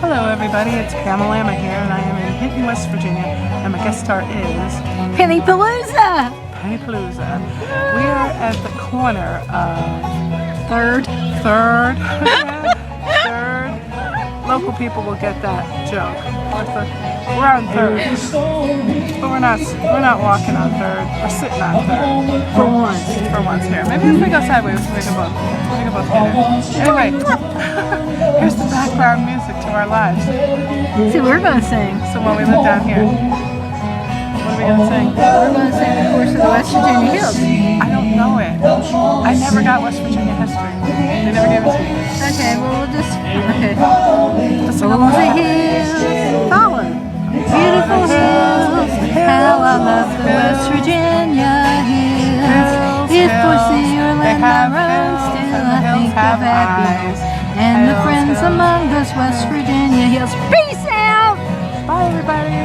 Hello everybody, it's Pamela Lama here and I am in Hinton, West Virginia and my guest star is Pennypalooza! Pennypalooza. We are at the corner of Third. Third. Local people will get that joke. We're on Third, but we're not walking on Third. We're sitting on Third. For once. For once here. Maybe if we go sideways, we can both get it. Anyway, here's the background music to our lives. See, we're going to sing. So when we live down here, what are we going to sing? We're going to sing the course of the West Virginia Hills. I don't know it. I never got West Virginia history. They never gave it to me. Okay, well, we'll just... Okay. Let's sing Over along. the hills, follow. Beautiful hills, how I love the West Virginia hills. If for sea or land I run, still I think of happy. And the friends among those West Virginia hills. Peace out! Bye everybody.